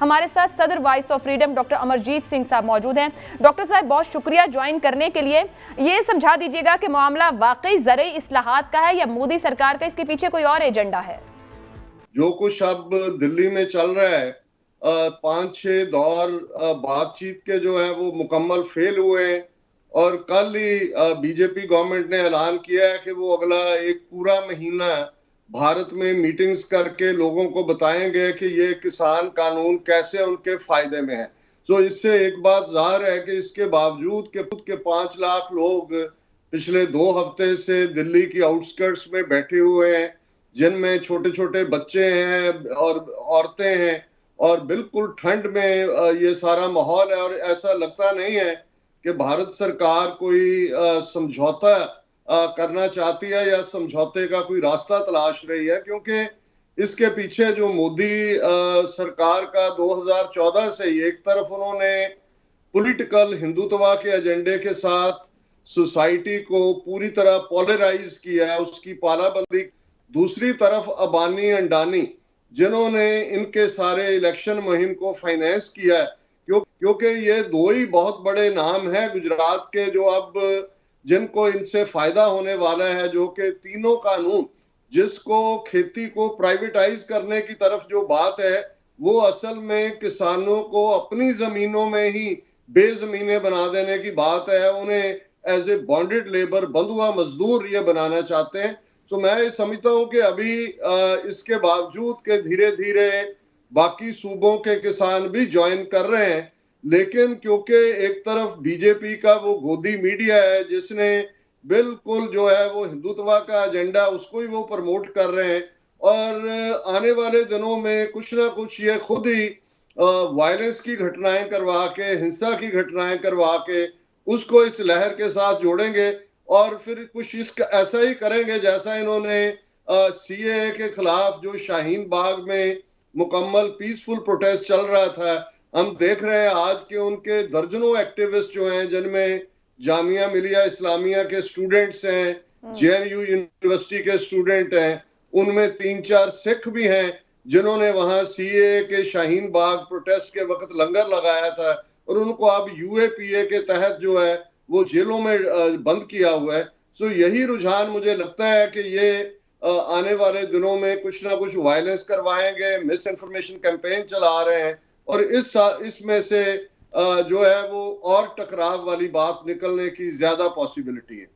हमारे साथ सदर voice of freedom doctor Amarjeet Singh साहब मौजूद हैं। डॉक्टर साहब, बहुत शुक्रिया ज्वाइन करने के लिए। ये समझा दीजिएगा कि मामला वाकई ज़रई इस्लाहात का है या मोदी सरकार का इसके पीछे कोई और एजेंडा है? जो कुछ अब दिल्ली में चल रहा है, 5-6 दौर बातचीत के जो है वो मुकम्मल फेल हुए हैं और कल ही बीजेपी गवर्नमेंट ने ऐलान किया है कि वो अगला एक पूरा महीना भारत में मीटिंग्स करके लोगों को बताएंगे कि ये किसान कानून कैसे उनके फायदे में है। तो इससे एक बात जाहिर है कि इसके बावजूद के 5 लाख लोग पिछले 2 हफ्ते से दिल्ली की आउटस्कर्ट्स में बैठे हुए हैं, जिनमें छोटे छोटे बच्चे हैं और औरतें हैं और बिल्कुल ठंड में ये सारा माहौल है और ऐसा लगता नहीं है कि भारत सरकार कोई समझौता करना चाहती है या समझौते का कोई रास्ता तलाश रही है, क्योंकि इसके पीछे जो मोदी सरकार का 2014 से ही एक तरफ उन्होंने पॉलिटिकल हिंदुत्व के एजेंडे के साथ सोसाइटी को पूरी तरह पोलराइज किया है, उसकी पालाबंदी, दूसरी तरफ अबानी अंडानी जिन्होंने इनके सारे इलेक्शन मुहिम को फाइनेंस किया है, क्योंकि ये 2 ही बहुत बड़े नाम हैं गुजरात के जो अब जिनको इनसे फायदा होने वाला है, जो कि तीनों कानून जिसको खेती को प्राइवेटाइज करने की तरफ जो बात है वो असल में किसानों को अपनी जमीनों में ही बेजमीने बना देने की बात है, उन्हें एज ए बॉन्डेड लेबर, बंधुआ मजदूर ये बनाना चाहते हैं। तो मैं समझता हूं कि अभी इसके बावजूद के धीरे धीरे बाकी सूबों के किसान भी ज्वाइन कर रहे हैं, लेकिन क्योंकि एक तरफ बीजेपी का वो गोदी मीडिया है जिसने बिल्कुल जो है वो हिंदुत्व का एजेंडा उसको ही वो प्रमोट कर रहे हैं और आने वाले दिनों में कुछ ना कुछ ये खुद ही वायलेंस की घटनाएं करवा के, हिंसा की घटनाएं करवा के उसको इस लहर के साथ जोड़ेंगे और फिर कुछ ऐसा ही करेंगे जैसा इन्होंने सीएए के खिलाफ जो शाहीन बाग में मुकम्मल पीसफुल प्रोटेस्ट चल रहा था, हम देख रहे हैं आज के उनके दर्जनों एक्टिविस्ट जो हैं, जिनमें जामिया मिलिया इस्लामिया के स्टूडेंट्स हैं, जेएनयू यूनिवर्सिटी के स्टूडेंट हैं, उनमें 3-4 सिख भी हैं जिन्होंने वहां सीएए के शाहीन बाग प्रोटेस्ट के वक्त लंगर लगाया था और उनको अब यूएपीए के तहत जो है वो जेलों में बंद किया हुआ है। सो यही रुझान मुझे लगता है कि ये आने वाले दिनों में कुछ ना कुछ वायलेंस करवाएंगे, मिस इन्फॉर्मेशन कैंपेन चला रहे हैं और इसमें से जो है वो और टकराव वाली बात निकलने की ज्यादा पॉसिबिलिटी है।